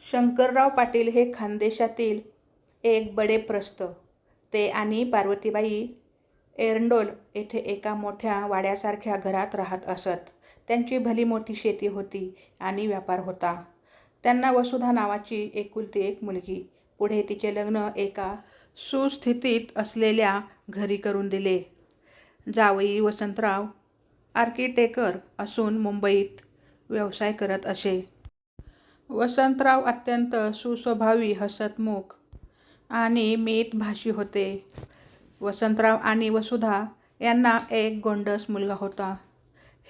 शंकरराव पाटील हे खानदेशातील एक बडे प्रस्थ. ते आणि पार्वतीबाई एरंडोल येथे एका मोठ्या वाड्यासारख्या घरात राहत असत. त्यांची भली मोठी शेती होती आणि व्यापार होता. त्यांना वसुधा नावाची एकुलती एक मुलगी. पुढे तिचे लग्न एका सुस्थितीत असलेल्या घरी करून दिले. जावई वसंतराव आर्किटेक्टर असून मुंबईत व्यवसाय करत असे. वसंतराव अत्यंत सुस्वभावी, हसतमुख आणि मितभाषी होते. वसंतराव आणि वसुधा यांना एक गोंडस मुलगा होता.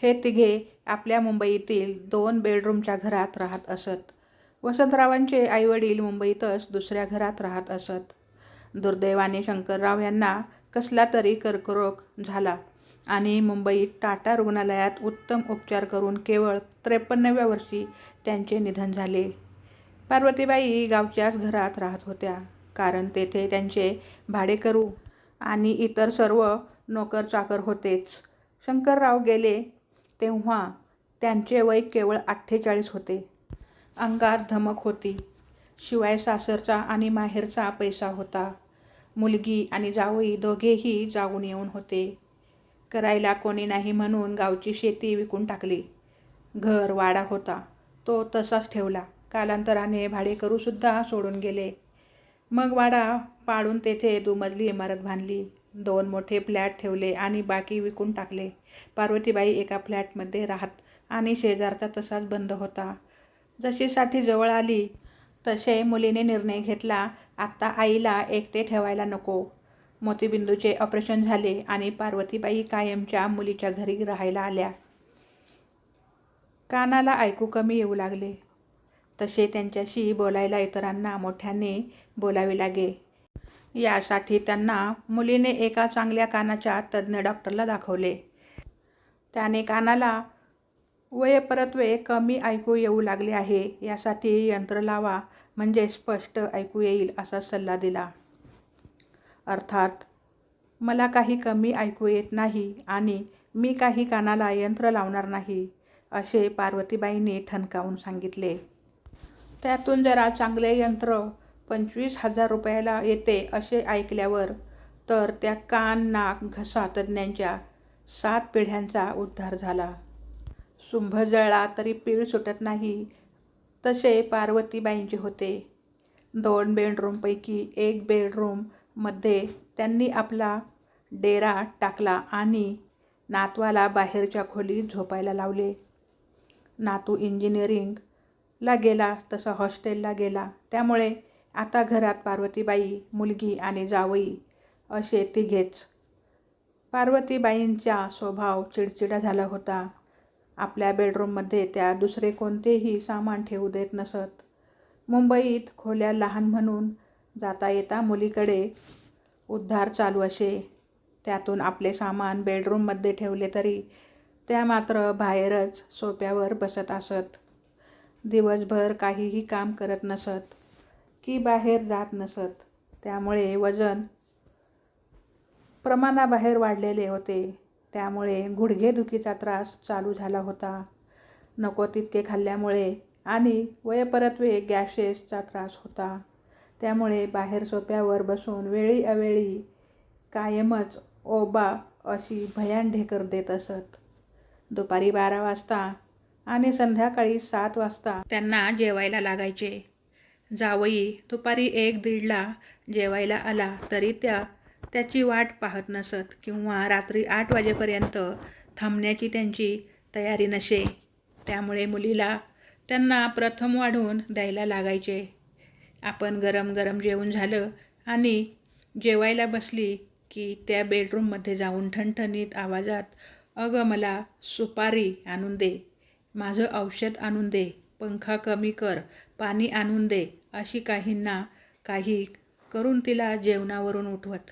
हे तिघे आपल्या मुंबईतील 2 बेडरूमच्या घरात राहत असत. वसंतरावांचे आईवडील मुंबईतच दुसऱ्या घरात राहत असत. दुर्दैवाने शंकरराव यांना कसला तरी कर्करोग झाला आणि मुंबईत टाटा रुग्णालयात उत्तम उपचार करून केवळ 53व्या वर्षी त्यांचे निधन झाले. पार्वतीबाई गावच्याच घरात राहत होत्या, कारण तेथे त्यांचे भाडेकरू आणि इतर सर्व नोकर-चाकर होतेच. शंकरराव गेले तेव्हा त्यांचे वय केवळ 48 होते. अंगात धमक होती. शिवाय सासरचा आणि माहेरचा पैसा होता. मुलगी आणि जावई दोघेही जाऊन येऊन होते. करायला कोणी नाही म्हणून गावची शेती विकून टाकली. घर वाडा होता, तो तसाच ठेवला. कालांतराने भाडेकरूसुद्धा सोडून गेले. मग वाडा पाडून तेथे दुमजली इमारत बांधली. 2 मोठे फ्लॅट ठेवले आणि बाकी विकून टाकले. पार्वतीबाई एका फ्लॅटमध्ये राहत आणि शेजारचा तसाच बंद होता. जशी साठी जवळ आली तसे मुलीने निर्णय घेतला, आता आईला एकटे ठेवायला नको. मोतीबिंदूचे ऑपरेशन झाले आणि पार्वतीबाई कायमच्या मुलीच्या घरी राहायला आल्या. कानाला ऐकू कमी येऊ लागले, तसे त्यांच्याशी बोलायला इतरांना मोठ्याने बोलावे लागे. यासाठी त्यांना मुलीने एका चांगल्या कानाच्या तज्ज्ञ डॉक्टरला दाखवले. त्याने कानाला वयपरत्वे कमी ऐकू येऊ लागले आहे, यासाठी यंत्र लावा म्हणजे स्पष्ट ऐकू येईल असा सल्ला दिला. अर्थात मला काही कमी ऐकू येत नाही आणि मी काही कानाला यंत्र लावणार नाही, असे पार्वतीबाईंनी ठणकावून सांगितले. त्यातून जरा चांगले यंत्र 25,000 रुपयाला येते असे ऐकल्यावर तर त्या कान नाक घसा तज्ज्ञांच्या 7 पिढ्यांचा उद्धार झाला. सुंभ जळला तरी पीळ सुटत नाही, तसे पार्वतीबाईंचे होते. 2 बेडरूमपैकी 1 बेडरूम मध्ये त्यांनी आपला डेरा टाकला आणि नातवाला बाहेरच्या खोलीत झोपायला लावले. नातू इंजिनिअरिंगला गेला तसा हॉस्टेलला गेला. त्यामुळे आता घरात पार्वतीबाई, मुलगी आणि जावई असे तिघेच. पार्वतीबाईंचा स्वभाव चिडचिडा झाला होता. आपल्या बेडरूममध्ये त्या दुसरे कोणतेही सामान ठेवू देत नसत. मुंबईत खोल्या लहान म्हणून जाता येता मुलीकडे उद्धार चालू असे. त्यातून आपले सामान बेडरूममध्ये ठेवले तरी त्या मात्र बाहेरच सोफ्यावर बसत असत. दिवसभर काहीही काम करत नसत की बाहेर जात नसत. त्यामुळे वजन प्रमाणाबाहेर वाढलेले होते. त्यामुळे गुडघेदुखीचा त्रास चालू झाला होता. नको तितके खाल्ल्यामुळे आणि वयपरत्वे गॅसेसचा त्रास होता. त्यामुळे बाहेर सोफ्यावर बसून वेळी अवेळी कायमच ओबा अशी भयान ढेकर देत असत. दुपारी 12 वाजता आणि संध्याकाळी 7 वाजता त्यांना जेवायला लागायचे. जावई दुपारी 1-1:30ला जेवायला आला तरी त्याची वाट पाहत नसत किंवा रात्री 8 वाजेपर्यंत थांबण्याची त्यांची तयारी नसे. त्यामुळे मुलीला त्यांना प्रथम वाढून द्यायला लागायचे. आपण गरम गरम जेवण झालं आणि जेवायला बसली की त्या बेडरूममध्ये जाऊन ठणठणीत आवाजात, अगं मला सुपारी आणून दे, माझं औषध आणून दे, पंखा कमी कर, पाणी आणून दे, अशी काहींना काही करून तिला जेवणावरून उठवत.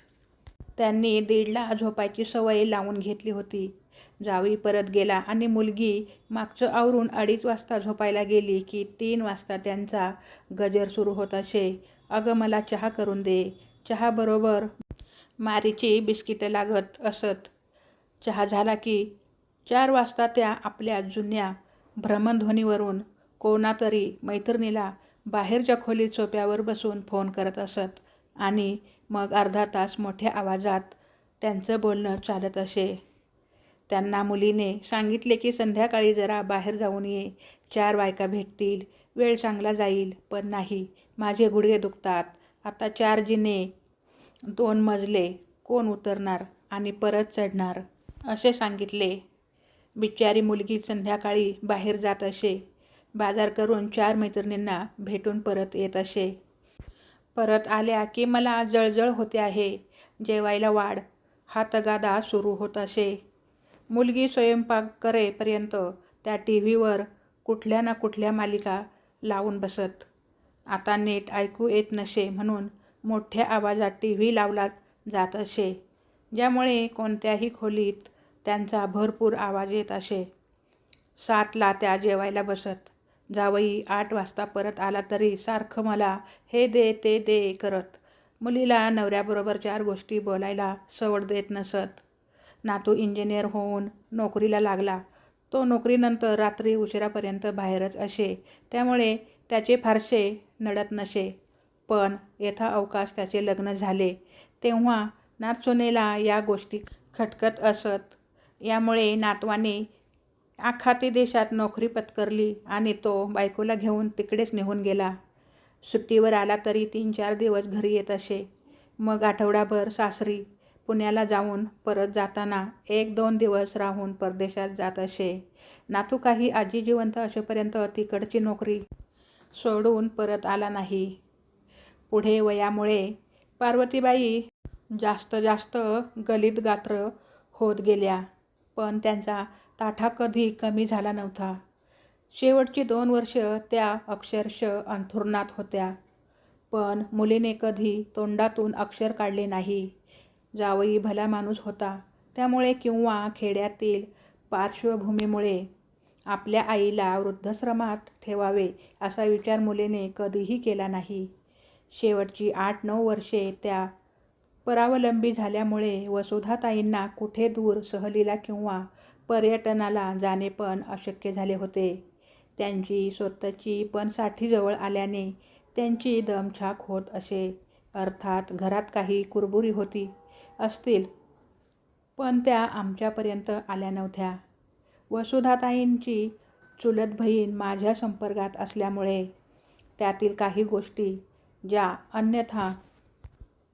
त्यांनी 1:30ला झोपायची सवय लावून घेतली होती. जावई परत गेला आणि मुलगी मागचं आवरून 2:30 वाजता झोपायला गेली की 3 वाजता त्यांचा गजर सुरू होत असे. अगं मला चहा करून दे. चहाबरोबर मारीची बिस्किटं लागत असत. चहा झाला की 4 वाजता त्या आपल्या जुन्या भ्रमणध्वनीवरून कोणातरी मैत्रिणीला बाहेरच्या खोलीत सोफ्यावर बसून फोन करत असत आणि मग अर्धा तास मोठ्या आवाजात त्यांचं बोलणं चालत असे. त्यांना मुलीने सांगितले की संध्याकाळी जरा बाहेर जाऊन ये, 4 बायका भेटतील, वेळ चांगला जाईल. पण नाही, माझे गुडघे दुखतात. आता 4 जिने, 2 मजले कोण उतरणार आणि परत चढणार, असे सांगितले. बिचारी मुलगी संध्याकाळी बाहेर जात असे. बाजार करून 4 मैत्रिणींना भेटून परत येत असे. परत आल्या की मला जळजळ होते आहे, जेवायला वाढ, हा तगादा सुरू होत असे. मुलगी स्वयंपाक करेपर्यंत त्या टीव्हीवर कुठल्या ना कुठल्या मालिका लावून बसत. आता नीट ऐकू येत नसे म्हणून मोठ्या आवाजात टीव्ही लावला जात असे, ज्यामुळे कोणत्याही खोलीत त्यांचा भरपूर आवाज येत असे. 7ला त्या जेवायला बसत. जावई 8 वाजता परत आला तरी सारखं मला हे दे ते दे करत. मुलीला नवऱ्याबरोबर 4 गोष्टी बोलायला सवड देत नसत. नातू इंजिनियर होऊन नोकरीला लागला. तो नोकरीनंतर रात्री उशिरापर्यंत बाहेरच असे, त्यामुळे त्याचे फारसे नडत नसे. पण यथाअवकाश त्याचे लग्न झाले तेव्हा नातसूनेला या गोष्टी खटकत असत. यामुळे नातवाने आखाती देशात नोकरी पत्करली आणि तो बायकोला घेऊन तिकडेच निघून गेला. सुट्टीवर आला तरी 3-4 दिवस घरी येत असे. मग आठवडाभर सासरी, पुण्याला जाऊन परत जाताना 1-2 दिवस राहून परदेशात जात असे. नातू काही आजी जिवंत असेपर्यंत तिकडची नोकरी सोडून परत आला नाही. पुढे वयामुळे पार्वतीबाई जास्त जास्त गलित गात्र होत गेल्या, पण त्यांचा ताठा कधी कमी झाला नव्हता. शेवटची 2 वर्ष त्या अक्षरशः अंथरुणात होत्या, पण मुलीने कधी तोंडातून अक्षर काढले नाही. जावई भला माणूस होता, त्यामुळे किंवा खेड्यातील पार्श्वभूमीमुळे आपल्या आईला वृद्धाश्रमात ठेवावे असा विचार मुलीने कधीही केला नाही. शेवटची 8-9 वर्षे त्या परावलंबी झाल्यामुळे वसुधाताईंना कुठे दूर सहलीला किंवा पर्यटनाला जाणे पण अशक्य झाले होते. त्यांची स्वतःची पण साठी जवळ आल्याने त्यांची दमछाक होत असे. अर्थात घरात काही कुरबुरी होती असतील, पण त्या आमच्यापर्यंत आल्या नव्हत्या. वसुधाताईंची चुलत बहीण माझ्या संपर्कात असल्यामुळे त्यातील काही गोष्टी ज्या अन्यथा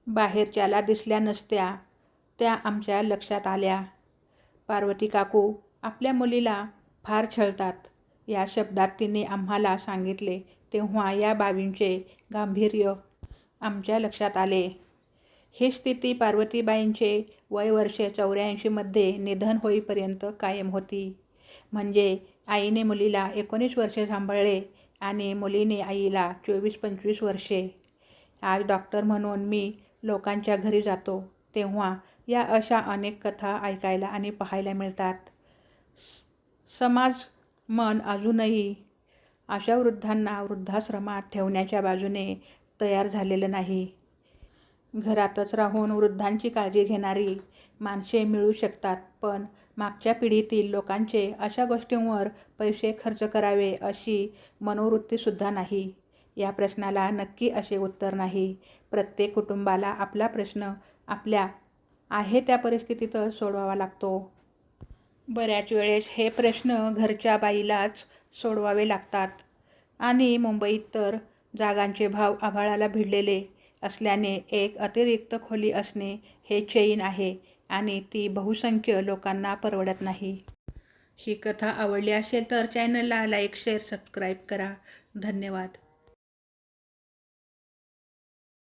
बाहेरच्याला दिसल्या नसत्या, त्या आमच्या लक्षात आल्या. पार्वती काकू आपल्या मुलीला फार छळतात, या शब्दात तिने आम्हाला सांगितले तेव्हा या बाबींचे गांभीर्य आमच्या लक्षात आले. ही स्थिती पार्वतीबाईंचे वय वर्ष 84 मध्ये निधन होईपर्यंत कायम होती. म्हणजे आईने मुलीला 19 वर्षे सांभाळले आणि मुलीने आईला 24-25 वर्षे. आज डॉक्टर म्हणून मी लोकांच्या घरी जातो तेव्हा या अशा अनेक कथा ऐकायला आणि पाहायला मिळतात. समाज मन अजूनही अशा वृद्धांना वृद्धाश्रमात ठेवण्याच्या बाजूने तयार झालेलं नाही. घरातच राहून वृद्धांची काळजी घेणारी माणसे मिळू शकतात, पण मागच्या पिढीतील लोकांचे अशा गोष्टींवर पैसे खर्च करावे अशी मनोवृत्तीसुद्धा नाही. या प्रश्नाला नक्की असे उत्तर नाही. प्रत्येक कुटुंबाला आपला प्रश्न आपल्या आहे त्या परिस्थितीतच सोडवावा लागतो. बऱ्याच वेळेस हे प्रश्न घरच्या बाईलाच सोडवावे लागतात आणि मुंबईत तर जागांचे भाव आभाळाला भिडलेले असल्याने एक अतिरिक्त खोली असणे हे चैन आहे आणि ती बहुसंख्य लोकांना परवडत नाही. ही कथा आवडली असेल तर चॅनलला लाईक, शेअर, सबस्क्राईब करा. धन्यवाद.